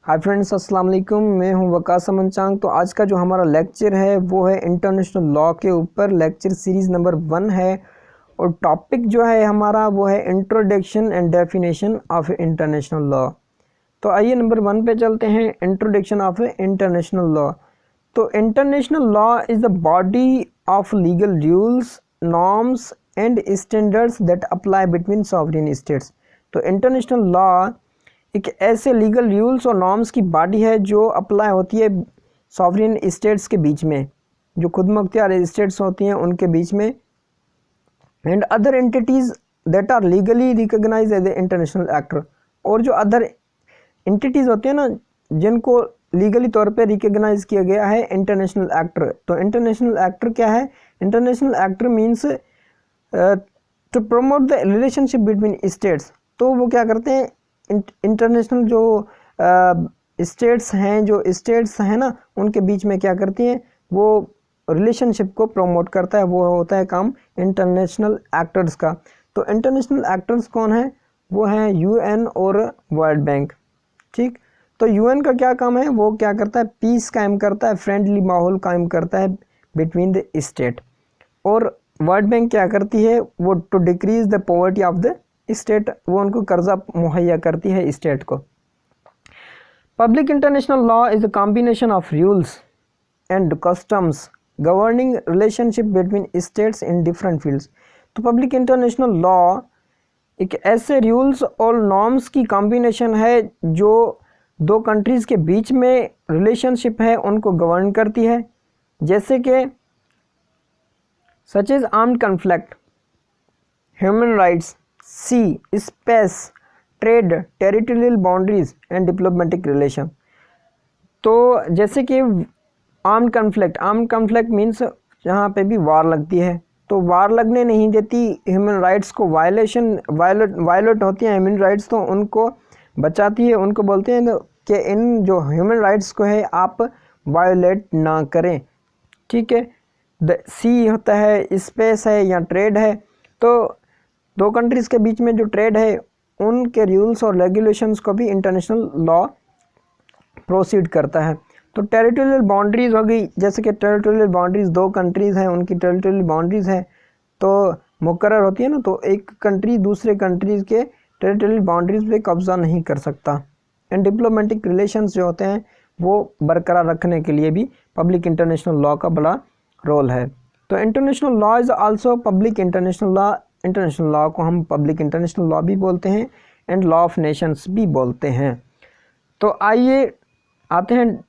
Hi friends, अस्सलाम वालेकुम। मैं हूं वकास अमन चांग। तो आज का जो हमारा लेक्चर है वो है इंटरनेशनल लॉ के ऊपर। लेक्चर सीरीज़ नंबर 1 है और टॉपिक जो है हमारा वो है introduction and definition of international law. तो आइए नंबर 1 पे चलते हैं, इंट्रोडक्शन ऑफ इंटरनेशनल लॉ। तो international law is the body of legal rules, norms and standards that apply between sovereign states. तो इंटरनेशनल लॉ एक ऐसे लीगल रूल्स और नॉर्म्स की बॉडी है जो अप्लाई होती है सॉवरेन स्टेट्स के बीच में, जो खुद मुख्तियार स्टेट्स होती हैं उनके बीच में, and other entities that are legally recognised as a international actor. और जो अदर एंटिटीज़ होती हैं ना, जिनको लीगली तौर पे रिकॉग्नाइज किया गया है इंटरनेशनल एक्टर। तो इंटरनेशनल एक्टर क्या है? International actor means to promote the relationship between states. तो वो क्या करते हैं, इंटरनेशनल जो स्टेट्स हैं ना, उनके बीच में क्या करती हैं, वो रिलेशनशिप को प्रमोट करता है। वो होता है काम इंटरनेशनल एक्टर्स का। तो इंटरनेशनल एक्टर्स कौन है? वो हैं यूएन और वर्ल्ड बैंक। ठीक, तो यूएन का क्या काम है? वो क्या करता है? पीस कायम करता है, फ्रेंडली माहौल कायम करता है बिटवीन द स्टेट। और वर्ल्ड बैंक क्या करती है? वो to decrease the poverty of the state, वो उनको कर्जा मुहैया करती है स्टेट को। Public international law is a combination of rules and customs governing relationship between states in different fields. तो पब्लिक इंटरनेशनल लॉ एक ऐसे रूल्स और नॉर्म्स की कॉम्बिनेशन है जो दो कंट्रीज़ के बीच में रिलेशनशिप है उनको गवर्न करती है, जैसे कि such is armed conflict, human rights, sea, space, trade, territorial boundaries and diplomatic relation. तो जैसे कि आर्म्ड कन्फ्लिक्ट मीन्स जहाँ पे भी वार लगती है, तो वार लगने नहीं देती, ह्यूमन राइट्स को वायलेट होती हैं ह्यूमन राइट्स, तो उनको बचाती है। उनको बोलते हैं कि इन जो ह्यूमन राइट्स को है आप वायलेट ना करें। ठीक है, सी होता है, स्पेस है या ट्रेड है। तो दो कंट्रीज़ के बीच में जो ट्रेड है उनके रूल्स और रेगुलेशंस को भी इंटरनेशनल लॉ प्रोसीड करता है। तो टेरिटोरियल बाउंड्रीज़ हो गई, जैसे कि टेरिटोरियल बाउंड्रीज़ दो कंट्रीज़ हैं, उनकी टेरिटोरियल बाउंड्रीज़ है तो मुकर्रर होती है ना, तो एक कंट्री दूसरे कंट्रीज़ के टेरिटोरियल बाउंड्रीज़ पे कब्ज़ा नहीं कर सकता। एंड डिप्लोमेटिक रिलेशंस जो होते हैं वो बरकरार रखने के लिए भी पब्लिक इंटरनेशनल लॉ का बड़ा रोल है। तो international law is also public international law. International law को हम पब्लिक इंटरनेशनल लॉ भी बोलते हैं एंड लॉ ऑफ नेशंस भी बोलते हैं। तो आइए आते हैं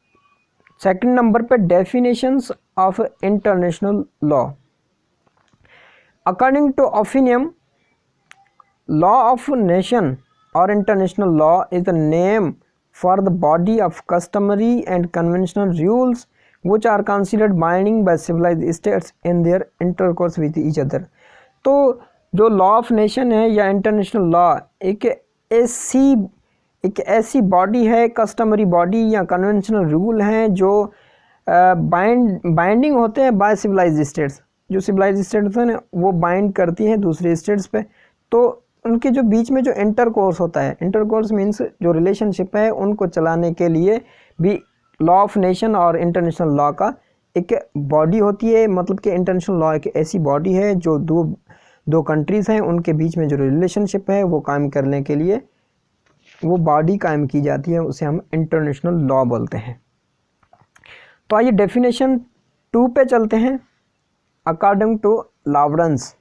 सेकंड नंबर पे, definitions of international law. According to opinion, law of nation और international law is the name for the body of customary and conventional rules which are considered binding by civilized states in their intercourse with each other। तो जो law of nation है या international law एक ऐसी body है, customary body या conventional rule हैं जो बाइंडिंग होते हैं बाय सिविलाइज्ड स्टेट्स। जो सिविलाइज्ड स्टेट्स हैं वो बाइंड करती हैं दूसरे स्टेट्स पे। तो उनके जो बीच में जो इंटरकोर्स होता है, इंटरकोर्स मीन्स जो रिलेशनशिप है उनको चलाने के लिए भी लॉ ऑफ नेशन और इंटरनेशनल लॉ का एक बॉडी होती है। मतलब कि इंटरनेशनल लॉ एक ऐसी बॉडी है जो दो कंट्रीज़ हैं उनके बीच में जो रिलेशनशिप है वो कायम करने के लिए वो बॉडी कायम की जाती है, उसे हम इंटरनेशनल लॉ बोलते हैं। तो आइए डेफिनेशन 2 पे चलते हैं। अकॉर्डिंग टू लॉरेंस,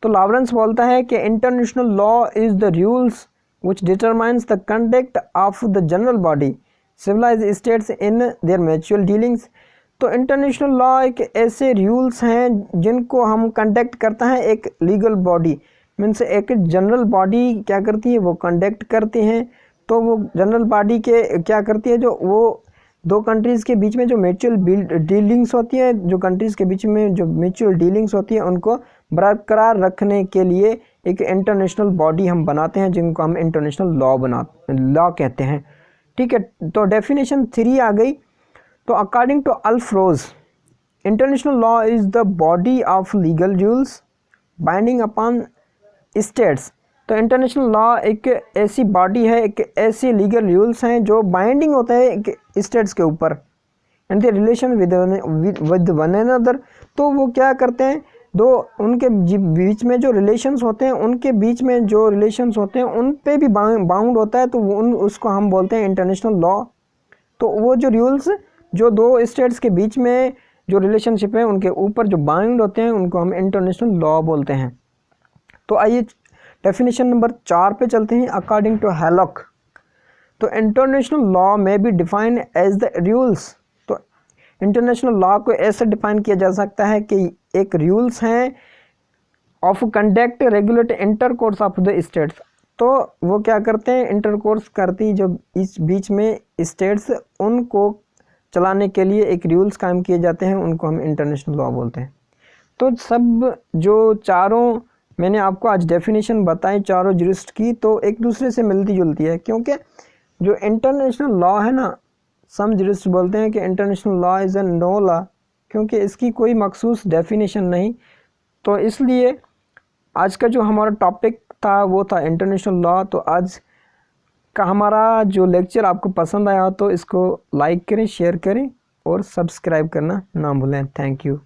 तो लॉरेंस बोलता है कि international law is the rules which determines the conduct of the general body civilised states in their mutual dealings. तो इंटरनेशनल लॉ एक ऐसे रूल्स हैं जिनको हम कंडक्ट करता है एक लीगल बॉडी, मीन्स एक जनरल बॉडी क्या करती है, वो कंडक्ट करती हैं। तो वो जनरल बॉडी के क्या करती है, जो वो दो कंट्रीज़ के बीच में जो म्यूचुअल डीलिंग्स होती है, जो कंट्रीज़ के बीच में जो म्यूचुअल डीलिंग्स होती है उनको बरकरार रखने के लिए एक इंटरनेशनल बॉडी हम बनाते हैं, जिनको हम इंटरनेशनल लॉ कहते हैं। ठीक है, तो डेफिनेशन 3 आ गई। तो according to Alf Ross, international law is the body of legal rules binding upon states. तो इंटरनेशनल लॉ एक ऐसी बॉडी है, एक ऐसी लीगल रूल्स हैं जो बाइंडिंग होते हैं एक स्टेट्स के ऊपर and the relation with one another. तो वो क्या करते हैं, दो उनके बीच में जो रिलेशंस होते हैं, उनके बीच में जो रिलेशंस होते हैं उन पे भी बाउंड होता है, तो उसको हम बोलते हैं इंटरनेशनल लॉ। तो वो जो रूल्स जो दो स्टेट्स के बीच में जो रिलेशनशिप है उनके ऊपर जो बाउंड होते हैं उनको हम इंटरनेशनल लॉ बोलते हैं। तो आइए डेफिनेशन नंबर 4 पे चलते हैं। अकॉर्डिंग टू हैलॉक, तो इंटरनेशनल लॉ में be define as the rules. तो इंटरनेशनल लॉ को ऐसे डिफाइन किया जा सकता है कि एक रूल्स हैं of conduct regulate intercourse of the states. तो वो क्या करते हैं, इंटरकोर्स करती जो इस बीच में स्टेट्स, उनको चलाने के लिए एक रूल्स कायम किए जाते हैं, उनको हम इंटरनेशनल लॉ बोलते हैं। तो सब जो चारों मैंने आपको आज डेफिनेशन बताई चारों जुरिस्ट की, तो एक दूसरे से मिलती जुलती है, क्योंकि जो इंटरनेशनल लॉ है ना, सम जुरिस्ट बोलते हैं कि international law is a no law, क्योंकि इसकी कोई मखसूस डेफिनेशन नहीं। तो इसलिए आज का जो हमारा टॉपिक था वो था इंटरनेशनल लॉ। तो आज का हमारा जो लेक्चर आपको पसंद आया तो इसको लाइक करें, शेयर करें और सब्सक्राइब करना ना भूलें। Thank you.